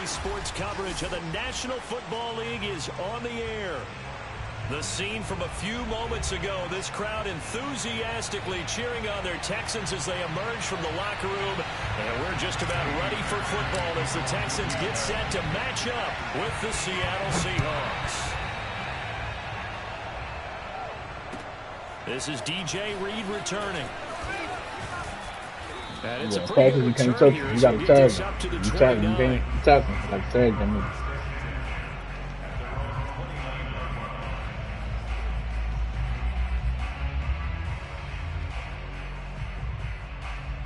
sports coverage of the National Football League is on the air. The scene from a few moments ago, this crowd enthusiastically cheering on their Texans as they emerge from the locker room. And we're just about ready for football as the Texans get set to match up with the Seattle Seahawks. This is DJ Reed returning. And it's a pretty good return here as he gets this up to the 29.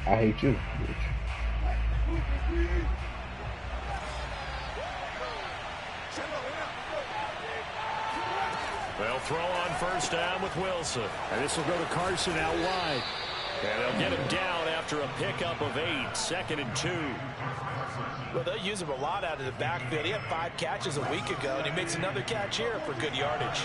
I hate you, bitch. They'll throw on first down with Wilson. And this will go to Carson out wide. And they'll get him down after a pickup of 8, 2nd and 2. Well, they'll use him a lot out of the backfield. He had 5 catches a week ago, and he makes another catch here for good yardage.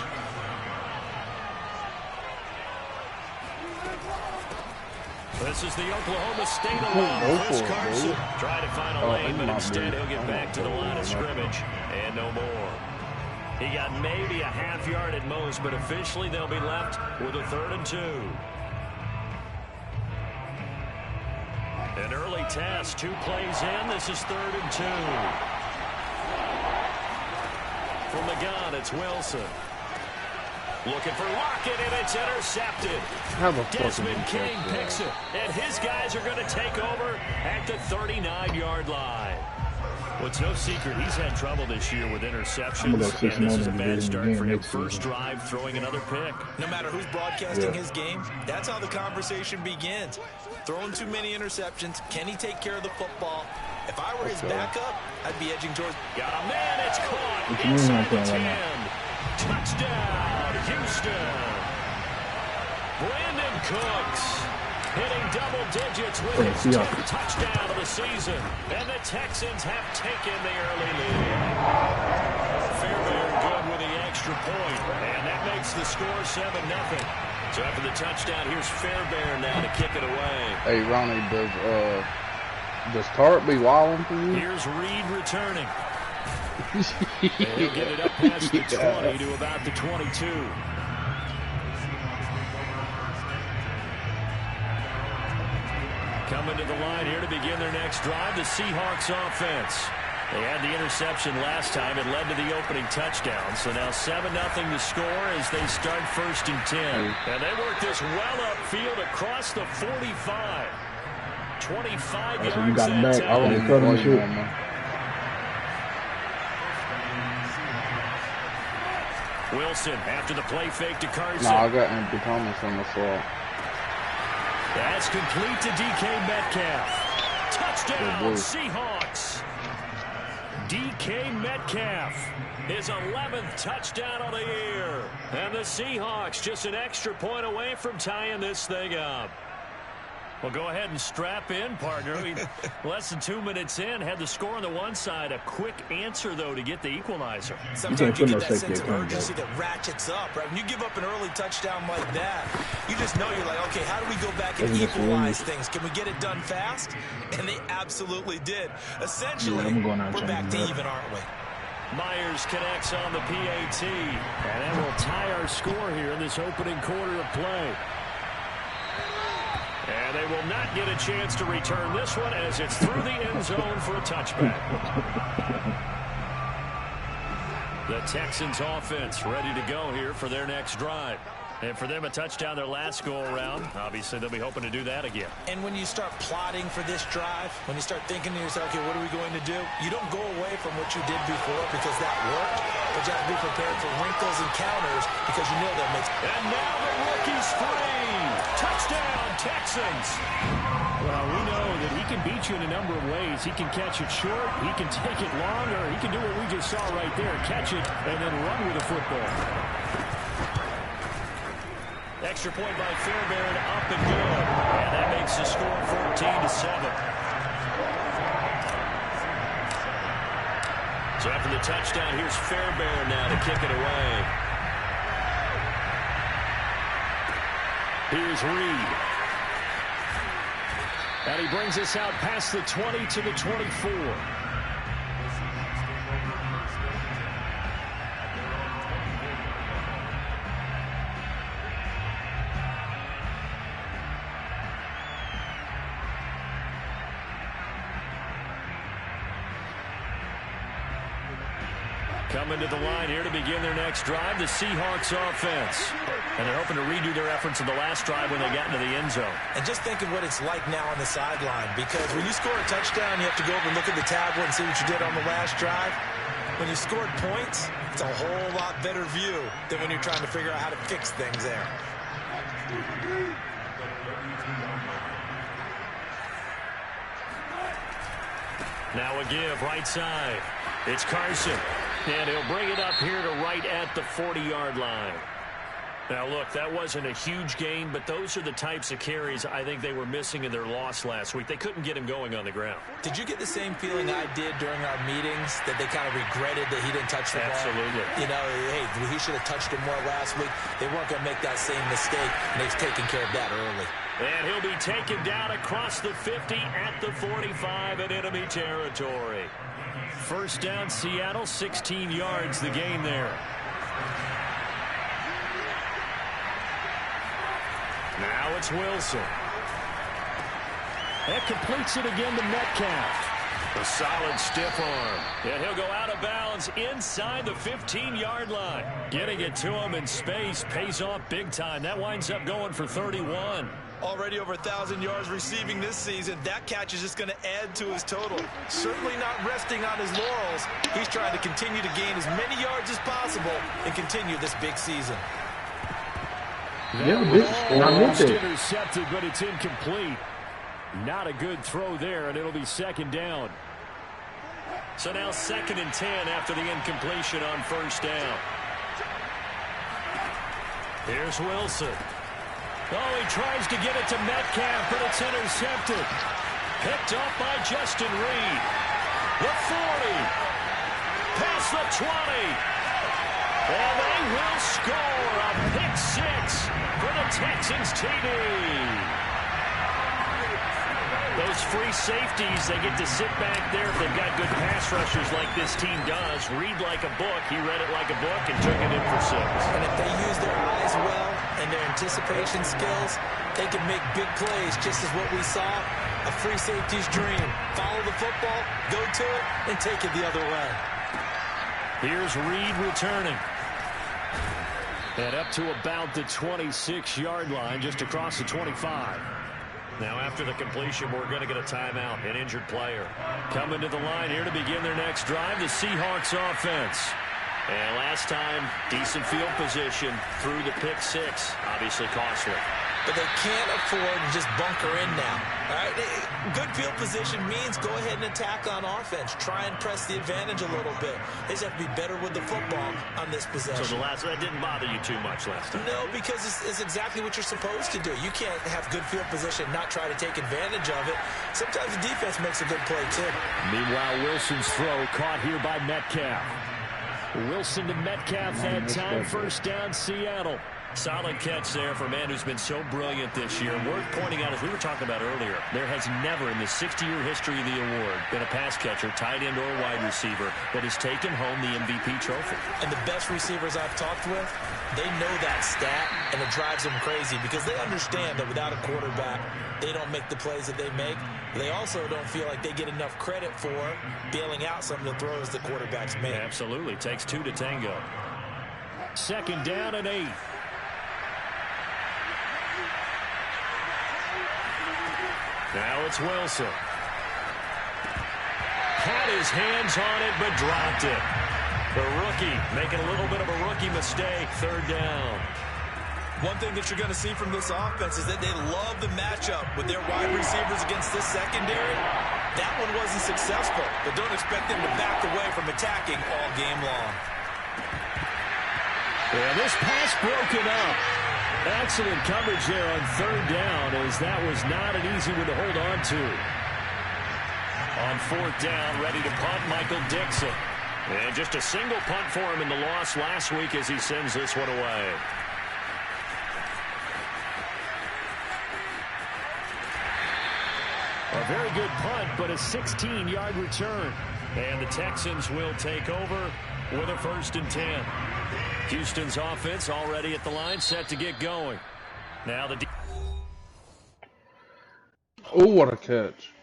This is the Oklahoma State alum, Chris Carson. Trying to find a lane, but instead he'll get back to the line of scrimmage. And no more. He got maybe a half yard at most, but officially they'll be left with a 3rd and 2. An early test, 2 plays in. This is 3rd and 2. From the gun, it's Wilson. Looking for Lockett, and it's intercepted. Desmond King picks it, and his guys are going to take over at the 39-yard line. Well, it's no secret he's had trouble this year with interceptions, and this is a bad start for him. First drive, throwing another pick. No matter who's broadcasting his game, that's how the conversation begins. Throwing too many interceptions, can he take care of the football? If I were his backup, I'd be edging towards... Got a man, it's caught inside the 10. Touchdown, Houston. Brandon Cooks hitting double digits with his 10th touchdown of the season. And the Texans have taken the early lead. Fairbairn good with the extra point, and that makes the score 7-0. So after the touchdown, here's Fairbairn now to kick it away. Hey, Ronnie, does Tart be wilding for you? Here's Reed returning. He'll get it up past the 20 to about the 22. Coming to the line here to begin their next drive, the Seahawks offense. They had the interception last time. It led to the opening touchdown. So now 7-0 to score as they start 1st and 10. And they work this well upfield across the 45. 25 yards that time. Wilson after the play fake to Carson. No, I got empty comments on the floor. That's complete to DK Metcalf. Touchdown, Seahawks. DK Metcalf, his 11th touchdown of the year. And the Seahawks just an extra point away from tying this thing up. Well, go ahead and strap in, partner. Less than 2 minutes in, had the score on the one side. A quick answer, though, to get the equalizer. Sometimes you get that sense of urgency that ratchets up, right? When you give up an early touchdown like that, you just know you're like, okay, how do we go back and equalize things? Can we get it done fast? And they absolutely did. Essentially, we're back to even, aren't we? Myers connects on the PAT. And that will tie our score here in this opening quarter of play. And they will not get a chance to return this one as it's through the end zone for a touchback. The Texans offense ready to go here for their next drive. And for them, a touchdown their last go-around. Obviously, they'll be hoping to do that again. And when you start plotting for this drive, when you start thinking to yourself, okay, what are we going to do? You don't go away from what you did before because that worked. But you have to be prepared for wrinkles and counters because you know that makes... And now the rookie's free. Touchdown, Texans. Well, we know that he can beat you in a number of ways. He can catch it short, he can take it long, or he can do what we just saw right there, catch it and then run with the football. Extra point by Fairbairn, up and good. And that makes the score 14-7. So after the touchdown, here's Fairbairn now to kick it away. Here's Reed. And he brings us out past the 20 to the 24. Coming to the line here to begin their next drive, the Seahawks offense. And they're hoping to redo their efforts in the last drive when they got into the end zone. And just think of what it's like now on the sideline, because when you score a touchdown, you have to go over and look at the tablet and see what you did on the last drive. When you scored points, it's a whole lot better view than when you're trying to figure out how to fix things there. Now a give right side. It's Carson. And he'll bring it up here to right at the 40-yard line. Now, look, that wasn't a huge gain, but those are the types of carries I think they were missing in their loss last week. They couldn't get him going on the ground. Did you get the same feeling I did during our meetings, that they kind of regretted that he didn't touch the ball? Absolutely. You know, hey, he should have touched it more last week. They weren't going to make that same mistake, and they've taken care of that early. And he'll be taken down across the 50 at the 45 in enemy territory. First down, Seattle, 16 yards the gain there. Now it's Wilson. That completes it again to Metcalf. A solid stiff arm. And he'll go out of bounds inside the 15-yard line. Getting it to him in space pays off big time. That winds up going for 31. Already over 1,000 yards receiving this season. That catch is just going to add to his total. Certainly not resting on his laurels. He's trying to continue to gain as many yards as possible and continue this big season. Almost intercepted, but it's incomplete. Not a good throw there, and it'll be second down. So now 2nd and 10 after the incompletion on first down. Here's Wilson. Oh, he tries to get it to Metcalf, but it's intercepted. Picked off by Justin Reed. The 40. Past the 20. And they will score a pick six for the Texans TD. Those free safeties, they get to sit back there if they've got good pass rushers like this team does. Read like a book. He read it like a book and took it in for 6. And if they use their eyes well and their anticipation skills, they can make big plays, just as what we saw. A free safety's dream. Follow the football, go to it, and take it the other way. Here's Reed returning. And up to about the 26-yard line, just across the 25. Now after the completion, we're going to get a timeout, an injured player. Coming to the line here to begin their next drive, the Seahawks offense. And last time, decent field position through the pick six. Obviously costly. But they can't afford to just bunker in now. All right? Good field position means go ahead and attack on offense. Try and press the advantage a little bit. They just have to be better with the football on this possession. So that didn't bother you too much last time? No, because it's exactly what you're supposed to do. You can't have good field position and not try to take advantage of it. Sometimes the defense makes a good play, too. Meanwhile, Wilson's throw caught here by Metcalf. Wilson to Metcalf that time. First down, Seattle. Solid catch there for a man who's been so brilliant this year. Worth pointing out, as we were talking about earlier, there has never in the 60-year history of the award been a pass catcher, tight end, or wide receiver that has taken home the MVP trophy. And the best receivers I've talked with, they know that stat, and it drives them crazy because they understand that without a quarterback, they don't make the plays that they make. They also don't feel like they get enough credit for bailing out some of the throws the quarterbacks make. Absolutely. Takes 2 to tango. Second down and 8. Now it's Wilson. Had his hands on it, but dropped it. The rookie making a little bit of a rookie mistake. Third down. One thing that you're going to see from this offense is that they love the matchup with their wide receivers against this secondary. That one wasn't successful, but don't expect them to back away from attacking all game long. Yeah, this pass broken up. Excellent coverage there on third down, as that was not an easy one to hold on to. On fourth down, ready to punt, Michael Dixon. And just a single punt for him in the loss last week as he sends this one away. A very good punt, but a 16-yard return. And the Texans will take over with a 1st and 10. Houston's offense already at the line, set to get going. Now the... Oh, what a catch.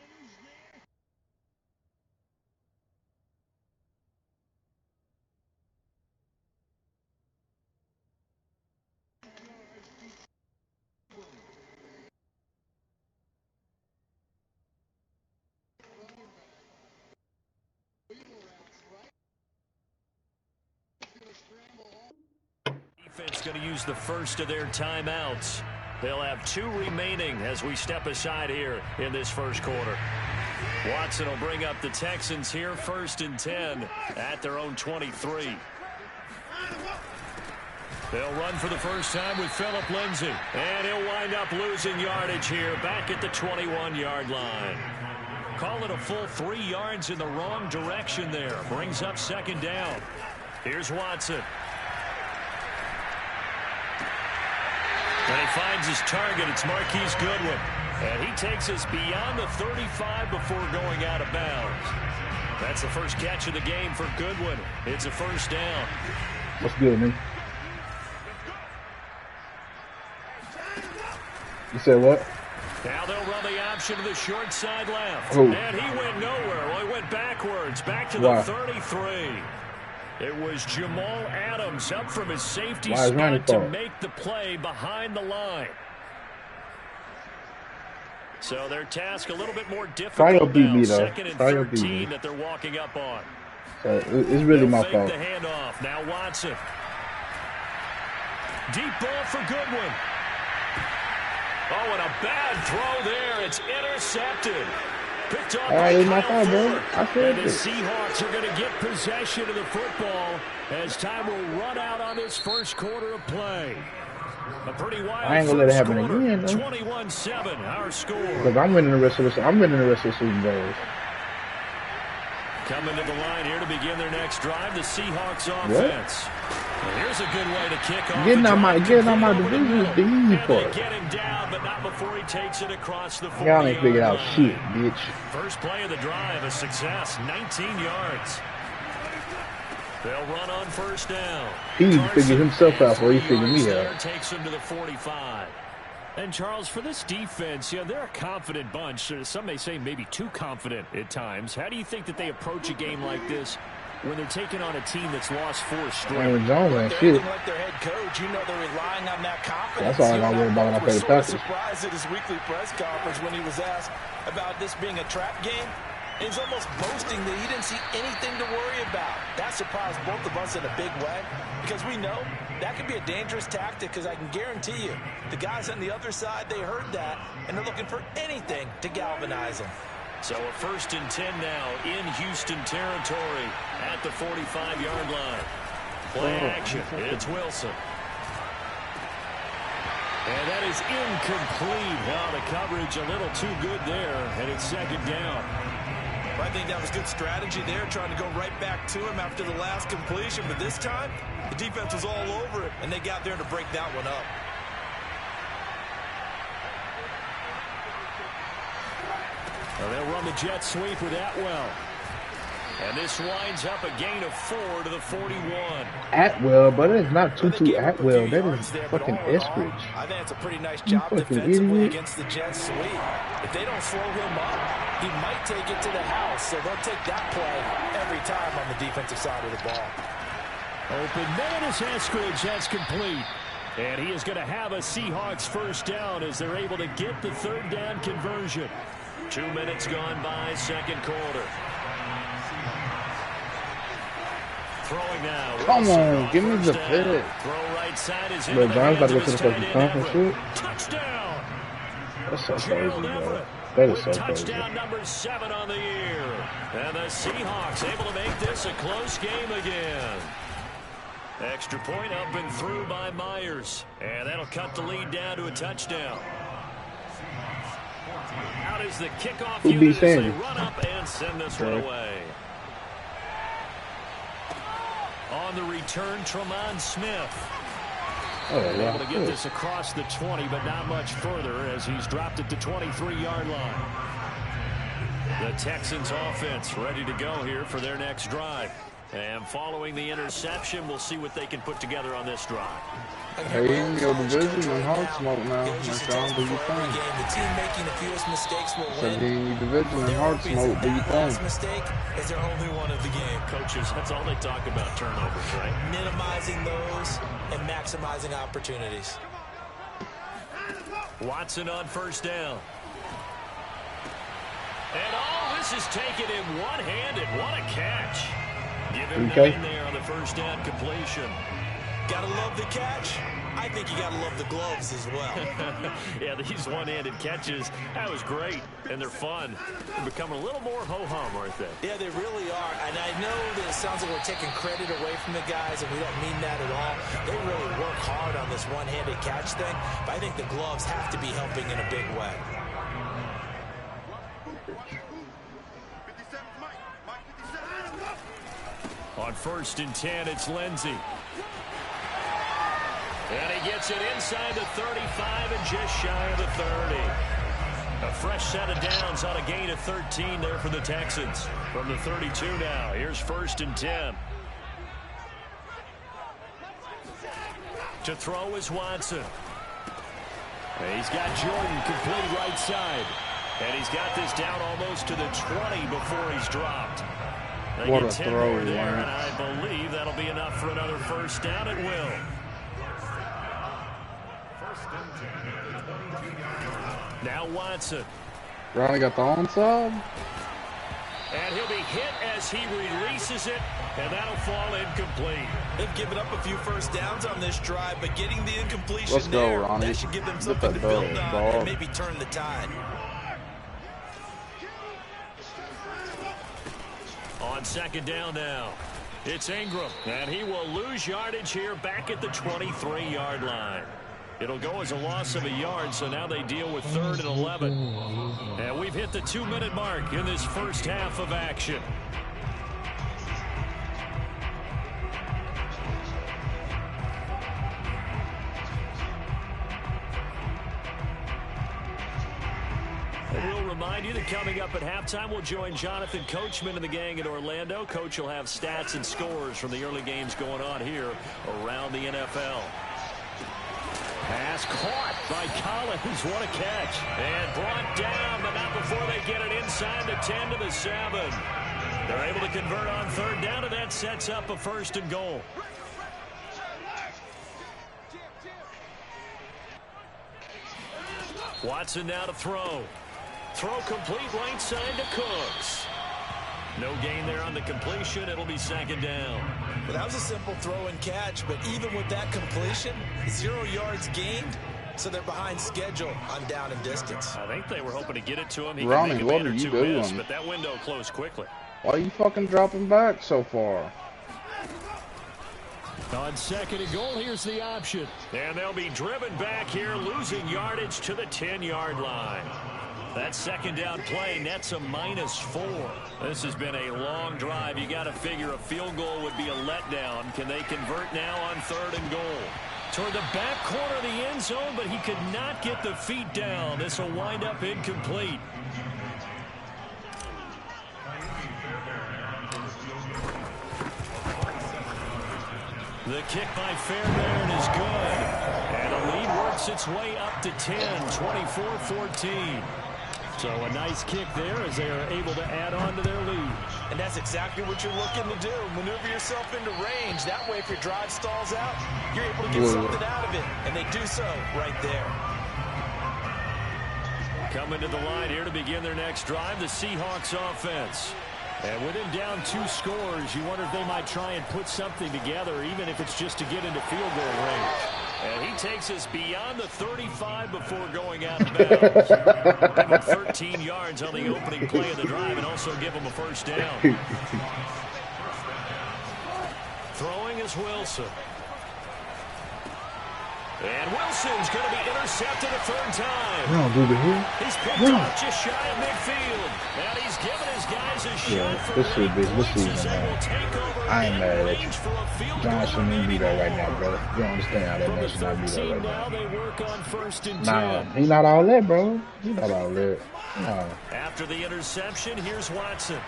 going to use the first of their timeouts. They'll have 2 remaining as we step aside here in this first quarter. Watson will bring up the Texans here 1st and 10 at their own 23. They'll run for the first time with Phillip Lindsay. And he'll wind up losing yardage here back at the 21-yard line. Call it a full 3 yards in the wrong direction there. Brings up 2nd down. Here's Watson. And he finds his target. It's Marquise Goodwin. And he takes us beyond the 35 before going out of bounds. That's the first catch of the game for Goodwin. It's a 1st down. What's good, man? You said what? Now they'll run the option to the short side left. Oh. And he went nowhere. Well, he went backwards, back to the 33. It was Jamal Adams up from his safety spot to make the play behind the line. So their task a little bit more difficult now. 2nd and 13 that they're walking up on. It's really my fault. The handoff. Now Watson. Deep ball for Goodwin. Oh, and a bad throw there. It's intercepted. Picked up by Kyle Fuller. And the Seahawks are going to get possession of the football as time will run out on this first quarter of play. A pretty wild I ain't gonna let it happen again, though. 21-7, our score. Because I'm winning the rest of the season goals. Coming to the line here to begin their next drive, the Seahawks offense. Well, here's a good way to kick off. Getting on my division is the easy part. Get him down, but not before he takes it across the 40. Y'all ain't figured out shit, bitch. First play of the drive, a success, 19 yards. They'll run on 1st down. He figured himself out before he figured me out. Takes him to the 45. And Charles, for this defense, they're a confident bunch. Some may say maybe too confident at times. How do you think that they approach a game like this when they're taking on a team that's lost 4 straight? Aaron Jones ain't shit. Like their head coach, they're relying on that confidence. That's all I got to worry about when I play the Packers. Surprised at his weekly press conference when he was asked about this being a trap game. He's almost boasting that he didn't see anything to worry about. That surprised both of us in a big way because we know that could be a dangerous tactic because I can guarantee you the guys on the other side, they heard that, and they're looking for anything to galvanize them. So a 1st and 10 now in Houston territory at the 45-yard line. Play action. It's Wilson. And that is incomplete. Well, the coverage a little too good there, and it's 2nd down. I think that was good strategy there, trying to go right back to him after the last completion. But this time, the defense was all over it, and they got there to break that one up. Well, they'll run the jet sweep with Atwell. And this winds up a gain of 4 to the 41. Atwell, but it is not Tutu Atwell. That is fucking Eskridge. I think it's a pretty nice job defensively against the jet sweep. If they don't slow him up, he might take it to the house. So they'll take that play every time on the defensive side of the ball. Open man is Eskridge. That's complete. And he is going to have a Seahawks 1st down as they're able to get the 3rd down conversion. 2 minutes gone by, 2nd quarter. Throwing now. Come on, give me the pit. Throw right side is Bro, John's about to go to the fucking conference shit. Touchdown. That's so crazy, bro. That is so crazy. Touchdown number 7 on the year. And the Seahawks able to make this a close game again. Extra point up and through by Myers. And that'll cut the lead down to a touchdown. Out is the kickoff unit as they run up and send this one away. On the return, Tremont Smith. Able to get this across the 20, but not much further as he's dropped at the 23-yard line. The Texans offense ready to go here for their next drive. And following the interception, we'll see what they can put together on this drive. Hey, your division and hard smoke now. That's all do you think. The team making the fewest mistakes will win. So your division and hard smoke, do you think? Mistake is their only one of the game. Coaches, that's all they talk about, turnovers, right? Minimizing those and maximizing opportunities. Watson on 1st down. And all this is taken in one-handed. What a catch. Give him 9 there on the 1st down completion. Gotta love the catch. I think you gotta love the gloves as well. Yeah, these one-handed catches, that was great, and they're fun. They're becoming a little more ho-hum, aren't they? Yeah, they really are, and I know that it sounds like we're taking credit away from the guys, and we don't mean that at all. They really work hard on this one-handed catch thing, but I think the gloves have to be helping in a big way. On 1st and 10, it's Lindsey. And he gets it inside the 35 and just shy of the 30. A fresh set of downs on a gain of 13 there for the Texans. From the 32 now, here's 1st and 10. To throw is Watson. And he's got Jordan complete right side. And he's got this down almost to the 20 before he's dropped. They what get a 10 throw, more there, man. and I believe that'll be enough for another first down. It will. Now Watson. Ronnie got the onside. And he'll be hit as he releases it, and that'll fall incomplete. They've given up a few first downs on this drive, but getting the incompletion Let's go, there, Ronnie. that should give them Get something that to build on ball. and maybe turn the tide. On 2nd down now, it's Ingram, and he will lose yardage here back at the 23-yard line. It'll go as a loss of a yard, so now they deal with 3rd and 11. And we've hit the 2-minute mark in this first half of action. We'll remind you that coming up at halftime, we'll join Jonathan Coachman and the gang in Orlando. Coach will have stats and scores from the early games going on here around the NFL. Pass caught by Collins. What a catch. And brought down, but not before they get it inside the 10 to the 7. They're able to convert on 3rd down, and that sets up a 1st and goal. Watson now to throw. Throw complete right side to Cooks. No gain there on the completion. It'll be 2nd down. Well, that was a simple throw and catch, but even with that completion, 0 yards gained, so they're behind schedule on down and distance. I think they were hoping to get it to him. He Ronnie, could make a what man are or you two miss, doing? but that window closed quickly. Why are you fucking dropping back so far? On 2nd and goal, here's the option. And they'll be driven back here, losing yardage to the 10-yard line. That 2nd down play nets a -4. This has been a long drive. You got to figure a field goal would be a letdown. Can they convert now on 3rd and goal? Toward the back corner of the end zone, but he could not get the feet down. This will wind up incomplete. The kick by Fairbairn is good. And the lead works its way up to 10, 24-14. So a nice kick there as they are able to add on to their lead. And that's exactly what you're looking to do. Maneuver yourself into range. That way, if your drive stalls out, you're able to get something out of it. And they do so right there. Coming to the line here to begin their next drive, the Seahawks offense. And with him down 2 scores, you wonder if they might try and put something together, even if it's just to get into field goal range. And he takes us beyond the 35 before going out of bounds. Give him 13 yards on the opening play of the drive and also give him a 1st down. Throwing is Wilson. And Wilson's going to be intercepted a 3rd time. No, dude, here. He's picked off just shy of midfield. And he's given his guys a shot for this should be this points as season, they will man. take over I ain't mad at range you. for a field John goal shouldn't even be there right now, brother. You don't understand how that From man the should not be 13 there right now, now. they work on 1st and 10. Nah, he not all that, bro. He not all that. Nah. After the interception, here's Watson.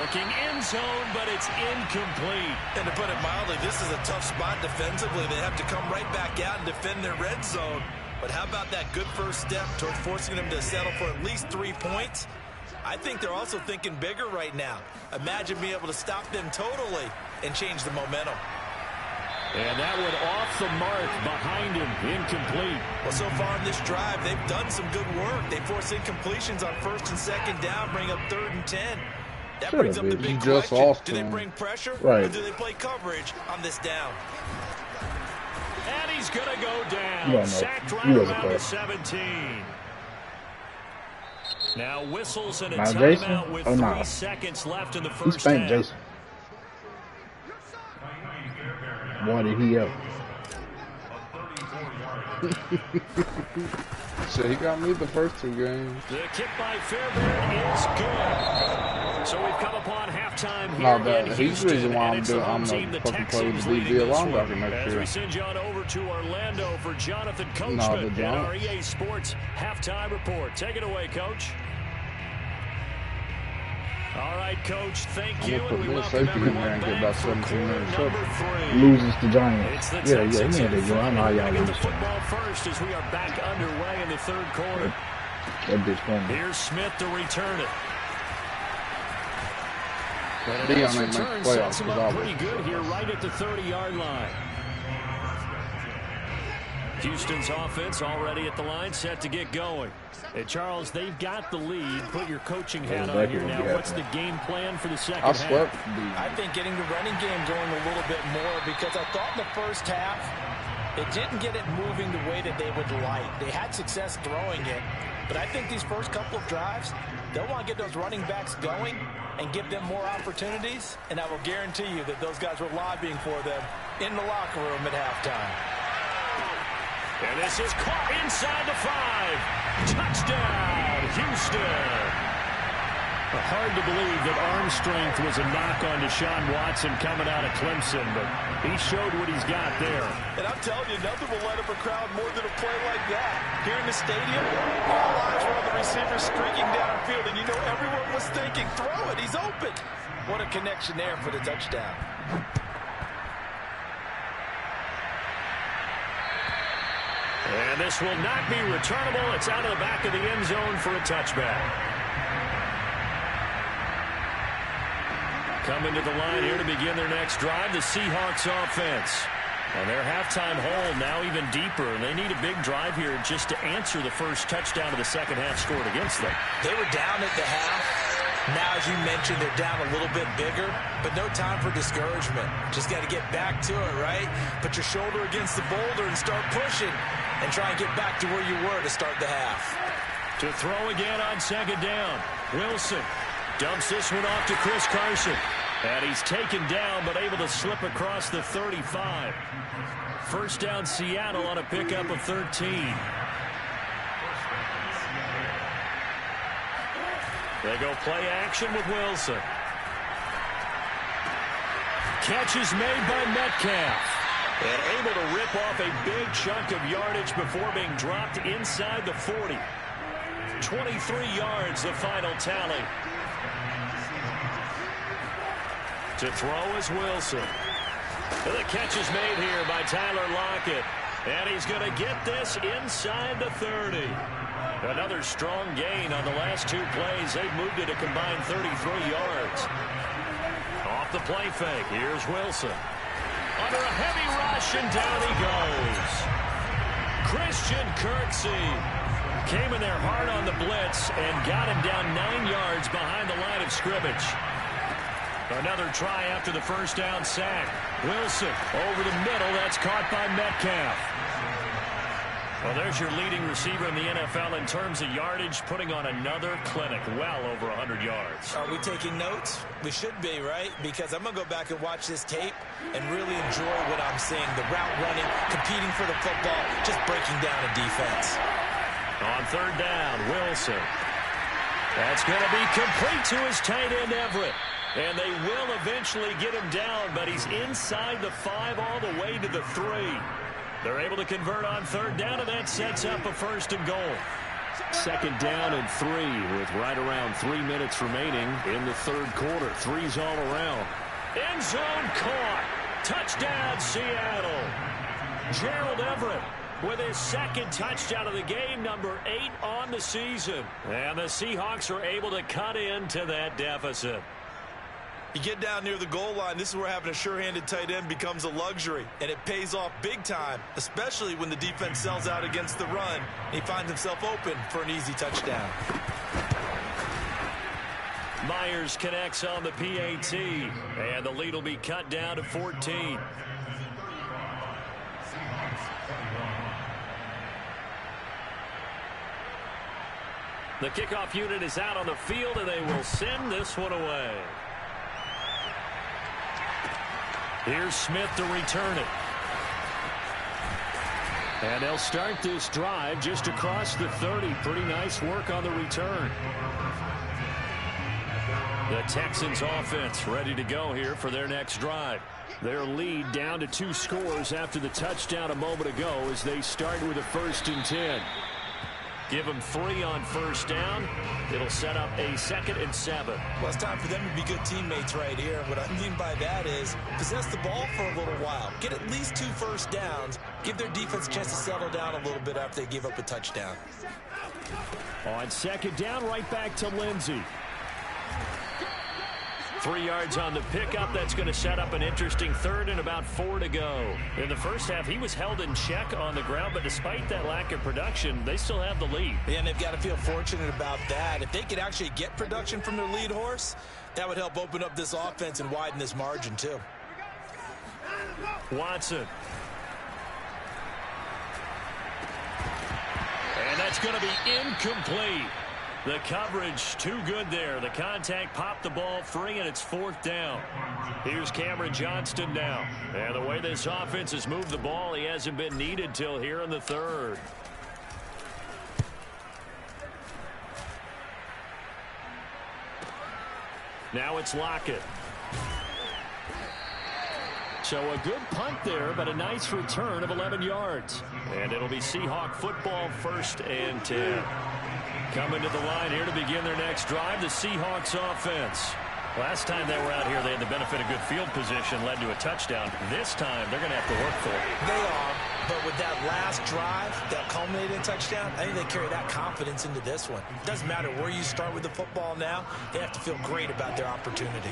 Looking end zone, but it's incomplete. And to put it mildly, this is a tough spot defensively. They have to come right back out and defend their red zone. But how about that good first step towards forcing them to settle for at least 3 points? I think they're also thinking bigger right now. Imagine being able to stop them totally and change the momentum. And that one off the mark behind him, incomplete. Well, so far in this drive, they've done some good work. They force incompletions on 1st and 2nd down, bring up 3rd and 10. That brings up the big question. Do they bring pressure or do they play coverage on this down? And he's going to go down. Sacked right around the 17. Now whistles and a timeout with 3 seconds left in the first half. Jason. Boy, did he ever. So he got me the first 2 games. The kick by Fairbairn is good. So we've come upon halftime here in Houston. He's the reason why I'm the fucking player to be the linebacker next year. As we send you on over to Orlando for Jonathan Coachman and our EA Sports halftime report. Take it away, Coach. All right, Coach, thank you. And we welcome everyone back about 17 minutes up. Loses the Giants. Yeah, I know how y'all lose. The football first as we are back underway in the third quarter. That bitch funny. Here's Smith to return it. Dion ain't make playoffs. Sets him up pretty good here right at the 30-yard line. Houston's offense already at the line, set to get going. Hey, Charles, they've got the lead. Put your coaching hat on here now. What's the game plan for the second half? I think getting the running game going a little bit more, because I thought in the first half it didn't get it moving the way that they would like. They had success throwing it, but I think these first couple of drives, they'll want to get those running backs going and give them more opportunities, and I will guarantee you that those guys were lobbying for them in the locker room at halftime. And this is caught inside the 5. Touchdown, Houston. Hard to believe that arm strength was a knock on Deshaun Watson coming out of Clemson, but he showed what he's got there. And I'm telling you, nothing will light up a crowd more than a play like that. Here in the stadium, all eyes were on the receiver streaking downfield, and you know everyone was thinking, throw it, he's open. What a connection there for the touchdown. And this will not be returnable. It's out of the back of the end zone for a touchback. Coming to the line here to begin their next drive, the Seahawks offense. And their halftime hole now even deeper, and they need a big drive here just to answer the first touchdown of the second half scored against them. They were down at the half. Now, as you mentioned, they're down a little bit bigger, but no time for discouragement. Just got to get back to it, right? Put your shoulder against the boulder and start pushing and try and get back to where you were to start the half. To throw again on second down. Wilson dumps this one off to Chris Carson. And he's taken down, but able to slip across the 35. First down, Seattle on a pickup of 13. They go play action with Wilson. Catch is made by Metcalf. And able to rip off a big chunk of yardage before being dropped inside the 40. 23 yards, the final tally. To throw is Wilson. The catch is made here by Tyler Lockett. And he's going to get this inside the 30. Another strong gain on the last 2 plays. They've moved it a combined 33 yards. Off the play fake. Here's Wilson. Under a heavy rush, and down he goes. Christian Kirksey came in there hard on the blitz and got him down 9 yards behind the line of scrimmage. Another try after the first down sack. Wilson over the middle. That's caught by Metcalf. Well, there's your leading receiver in the NFL in terms of yardage, putting on another clinic, well over 100 yards. Are we taking notes? We should be, right? Because I'm going to go back and watch this tape and really enjoy what I'm seeing. The route running, competing for the football, just breaking down a defense. On third down, Wilson. That's going to be complete to his tight end, Everett. And they will eventually get him down, but he's inside the 5 all the way to the 3. They're able to convert on third down, and that sets up a first and goal. Second down and 3 with right around 3 minutes remaining in the third quarter. 3's all around. End zone caught. Touchdown, Seattle. Gerald Everett with his second touchdown of the game, number 8 on the season. And the Seahawks are able to cut into that deficit. You get down near the goal line, this is where having a sure-handed tight end becomes a luxury, and it pays off big time, especially when the defense sells out against the run, and he finds himself open for an easy touchdown. Myers connects on the PAT, and the lead will be cut down to 14. The kickoff unit is out on the field, and they will send this one away. Here's Smith to return it. And they'll start this drive just across the 30. Pretty nice work on the return. The Texans offense ready to go here for their next drive. Their lead down to 2 scores after the touchdown a moment ago as they start with a 1st and 10. Give them 3 on 1st down. It'll set up a 2nd and 7. Well, it's time for them to be good teammates right here. What I mean by that is possess the ball for a little while. Get at least 2 first downs. Give their defense a chance to settle down a little bit after they give up a touchdown. On 2nd down, right back to Lindsey. 3 yards on the pickup. That's going to set up an interesting 3rd and about 4 to go. In the first half, he was held in check on the ground, but despite that lack of production, they still have the lead. Yeah, and they've got to feel fortunate about that. If they could actually get production from their lead horse, that would help open up this offense and widen this margin, too. Watson. And that's going to be incomplete. The coverage too good there. The contact popped the ball free, and it's 4th down. Here's Cameron Johnston now. And the way this offense has moved the ball, he hasn't been needed till here in the 3rd. Now it's Lockett. So a good punt there, but a nice return of 11 yards. And it'll be Seahawk football, 1st and 10. Coming to the line here to begin their next drive, the Seahawks offense. Last time they were out here, they had the benefit of good field position, led to a touchdown. This time, they're going to have to work for it. They are, but with that last drive that culminated in touchdown, I think they carry that confidence into this one. It doesn't matter where you start with the football now. They have to feel great about their opportunity.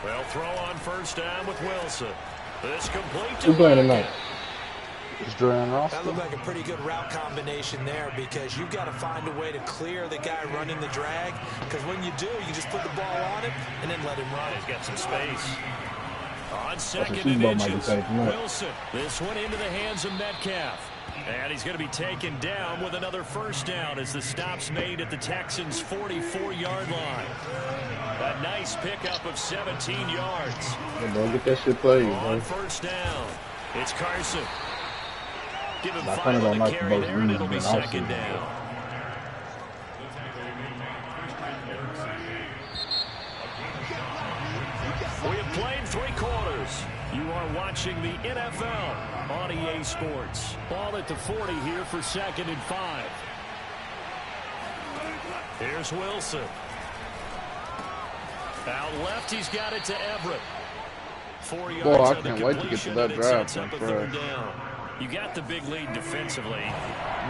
They'll throw on 1st down with Wilson. This complete to Who's playing tonight? It's Dran Ross. That looked like a pretty good route combination there because you've got to find a way to clear the guy running the drag. Because when you do, you just put the ball on him and then let him run. He's got some space. On 2nd and inches, Wilson. This one into the hands of Metcalf. And he's going to be taken down with another 1st down as the stop's made at the Texans' 44-yard line. A nice pickup of 17 yards. Yeah, bro, get that shit played, On bro. 1st down, it's Carson. Give him I 5 kinda on don't the like carry the most there, and it'll be reads than 2nd down. We have played 3 quarters. You are watching the NFL on EA Sports. Ball at the 40 here for 2nd and 5. Here's Wilson. Out left, he's got it to Everett. 4 yards Boy, I on the can't wait to get to completion, that and it drive. sets up a 3rd down. You got the big lead defensively.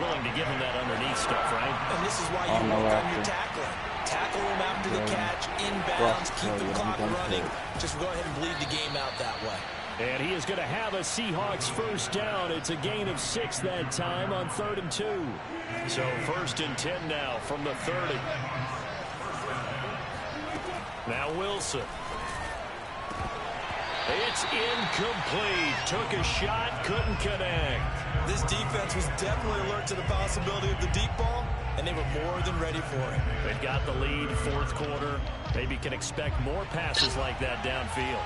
Willing to give him that underneath stuff, right? And this is why you work on your tackling. Tackle him after the catch, inbounds, keep the clock running. Just go ahead and bleed the game out that way. And he is going to have a Seahawks 1st down. It's a gain of 6 that time on 3rd and 2. So 1st and 10 now from the 30. Now Wilson. It's incomplete. Took a shot, couldn't connect. This defense was definitely alert to the possibility of the deep ball, and they were more than ready for it. They've got the lead, 4th quarter. Maybe can expect more passes like that downfield.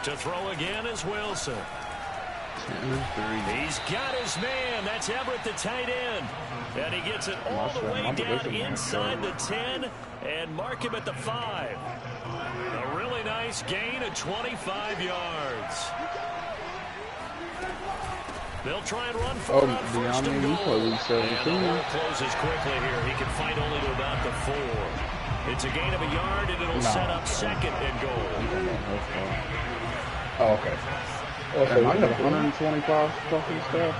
To throw again is Wilson. He's got his man. That's Everett, the tight end. And he gets it all the way down inside the 10 and mark him at the 5. A really nice gain of 25 yards. They'll try and run for it on 1st and goal. And the hole closes quickly here. He can fight only to about the 4. It's a gain of a yard, and it'll set up 2nd and goal. Oh, okay. Okay, I got 125 fucking stuff.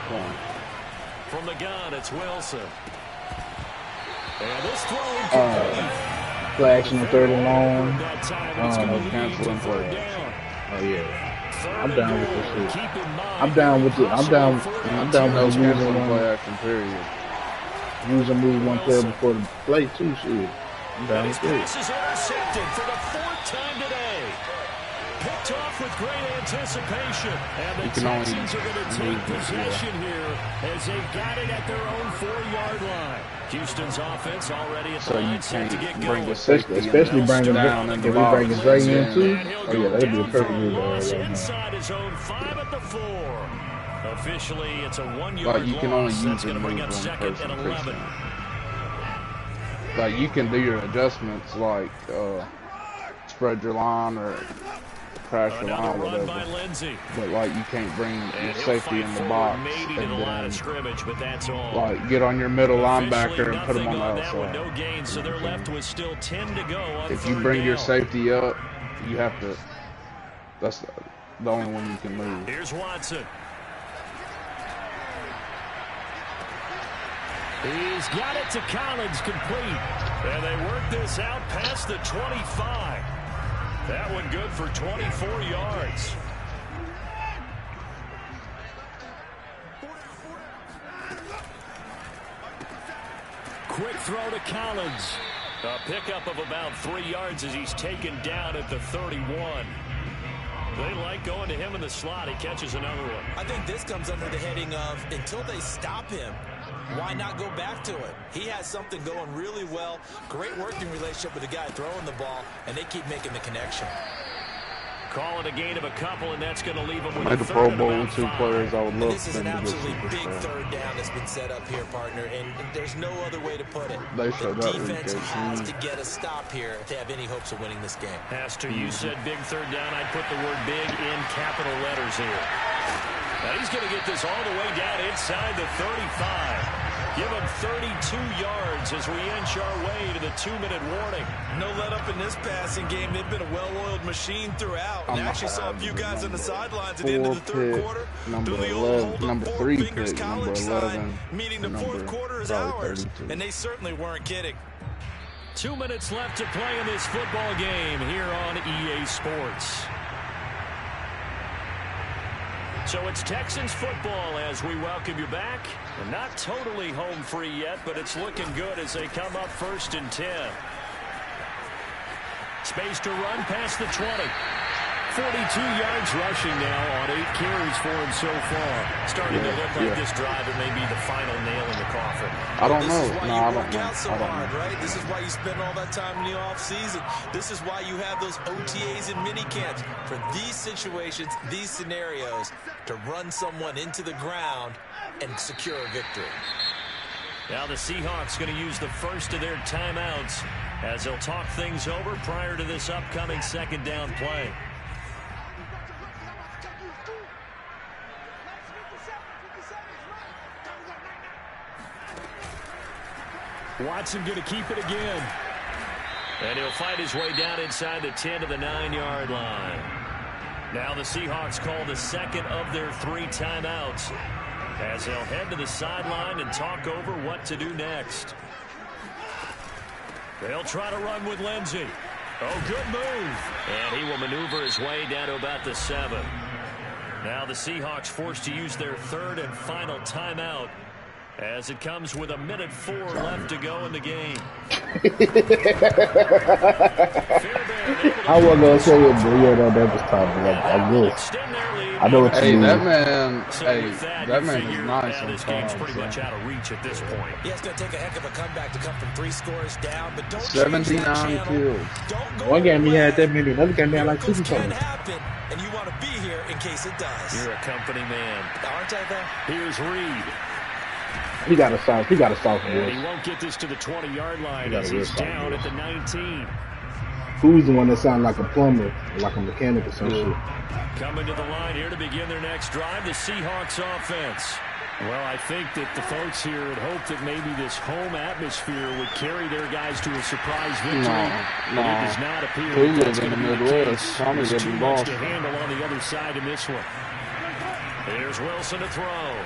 From the gun, it's Wilson. And this throw incomplete. Play action on 3rd and long. That time, it's going to lead to Canceling 3rd play. down. Oh, yeah. I'm down with this shit. I'm down with it. I'm down with using play action period. Using move one player before the play too. Shit. I'm down with it. This is intercepted for the 4th time today. Picked off with great anticipation. And the Texans are going to take possession here as they got it at their own 4-yard line. Houston's offense already at the line set to get going. Especially bringing down and bringing Dre in too. Oh yeah, that'd be a perfect move right inside his own 5 at the 4. Officially, it's a 1-yard like you can only loss. use That's going it to bring up 2nd and 11. Like you can do your adjustments, like spread your line or crash your line, or whatever. But like you can't bring your safety in the box and then scrimmage, but that's all. Like get on your middle linebacker and put him on the outside. No gain, so they're left with still 10 to go. If you bring your safety up, you have to. That's the only one you can move. Here's Watson. He's got it to Collins, complete. And they work this out past the 25. That one good for 24 yards. Quick throw to Collins. A pickup of about 3 yards as he's taken down at the 31. They like going to him in the slot. He catches another one. I think this comes under the heading of until they stop him, why not go back to it? He has something going really well. Great working relationship with the guy throwing the ball, and they keep making the connection. Call it a gain of a couple, and that's going to leave them with like a Pro Bowl with 2 players. I would love this is an absolutely big 3rd down that's been set up here, partner, and there's no other way to put it. The defense has to get a stop here to have any hopes of winning this game. Pastor, you said big 3rd down. I'd put the word big in capital letters here. Now he's going to get this all the way down inside the 35. Give him 32 yards as we inch our way to the 2-minute warning. No let up in this passing game. They've been a well-oiled machine throughout. And actually saw a few guys on the sidelines at the end of the 3rd quarter. Number 3 pick, number 11. Meaning the 4th quarter is ours. And they certainly weren't kidding. 2 minutes left to play in this football game here on EA Sports. So it's Texans football as we welcome you back. We're not totally home free yet, but it's looking good as they come up 1st and 10. Space to run past the 20. 42 yards rushing now on 8 carries for him so far. Starting to look like this drive, it may be the final nail in the coffin. I don't know. This is why you work out so hard, right? This is why you spend all that time in the offseason. This is why you have those OTAs and mini camps. For these situations, these scenarios, to run someone into the ground and secure a victory. Now the Seahawks going to use the first of their timeouts as they'll talk things over prior to this upcoming 2nd down play. Watson going to keep it again. And he'll fight his way down inside the 10 to the 9-yard line. Now the Seahawks call the 2nd of their 3 timeouts as they'll head to the sideline and talk over what to do next. They'll try to run with Lindsey. Oh, good move. And he will maneuver his way down to about the 7. Now the Seahawks forced to use their 3rd and final timeout as it comes with 1:04 left to go in the game. I wasn't going to say it, but yeah, that was tough. I guess. I know what you mean. That man is nice. This game's pretty much out of reach at this point. Yeah, it's going to take a heck of a comeback to come from 3 scores down, but don't 79 kills. One game he had that many, another game he had like 2 can happen, and you want to be here in case it does. You're a company man. Aren't I, though? Here's Reed. He got a soft voice. And he won't get this to the 20-yard line as he's down at the 19. Who's the one that sounds like a plumber or like a mechanic or some shit? Coming to the line here to begin their next drive, the Seahawks offense. Well, I think that the folks here had hoped that maybe this home atmosphere would carry their guys to a surprise victory. But it does not appear that that's going to be the case. There's too much to handle on the other side in this one. Here's Wilson to throw.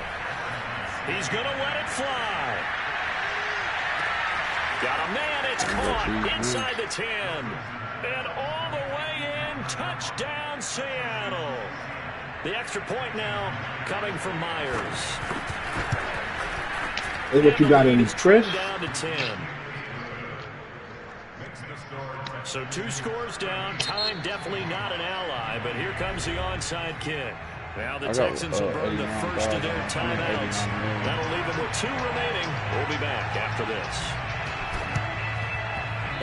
He's going to let it fly. Got a man. It's caught inside the 10. And all the way in. Touchdown, Seattle. The extra point now coming from Myers. Hey, what you got in this, Chris? Down to 10. So 2 scores down. Time definitely not an ally, but here comes the onside kick. Now the Texans will burn the first of their timeouts. That'll leave them with 2 remaining. We'll be back after this.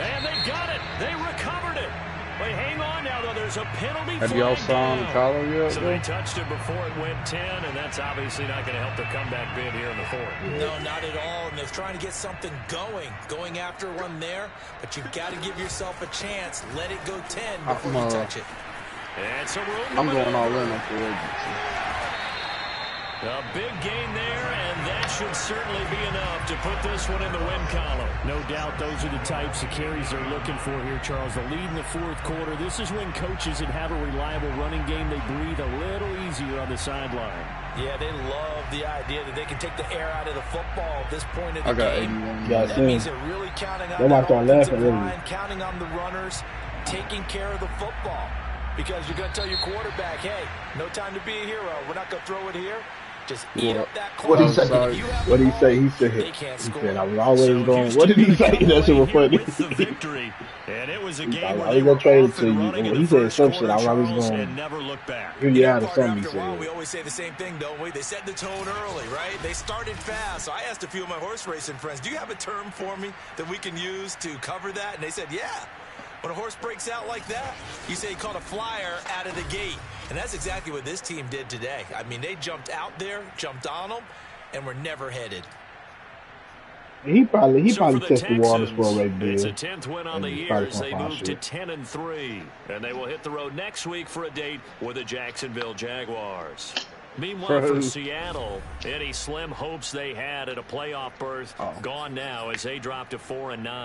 And they got it. They recovered it. But hang on now, though. There's a penalty. Have y'all saw the collar yet? So they touched it before it went 10, and that's obviously not going to help the comeback bid here in the 4th. No, not at all. And they're trying to get something going after one there. But you've got to give yourself a chance. Let it go 10 before you touch it. And so I'm going all in on free agency. A big gain there, and that should certainly be enough to put this one in the win column. No doubt those are the types of carries they're looking for here, Charles. The lead in the 4th quarter. This is when coaches that have a reliable running game, they breathe a little easier on the sideline. Yeah, they love the idea that they can take the air out of the football at this point in the game. That means they're really counting on that offensive line, counting on the runners, taking care of the football. Because you're going to tell your quarterback, hey, no time to be a hero. We're not going to throw it here. Just eat up that clock. What did he say? What did he say? He said, I was always going. What did he say? That's super funny. And it was a I game was going to trade it to you. He said some shit. I was always going. Never look back. Yeah, out of something he said. We always say the same thing, don't we? They set the tone early, right? They started fast. So I asked a few of my horse racing friends, do you have a term for me that we can use to cover that? And they said, yeah. When a horse breaks out like that, you say he caught a flyer out of the gate. And that's exactly what this team did today. I mean, they jumped out there, jumped on them, and were never headed. He probably tested the waters for a race deal. It's a 10th win on the year as they move to 10-3. And they will hit the road next week for a date with the Jacksonville Jaguars. Meanwhile, for Seattle, any slim hopes they had at a playoff berth gone now as they drop to 4-9.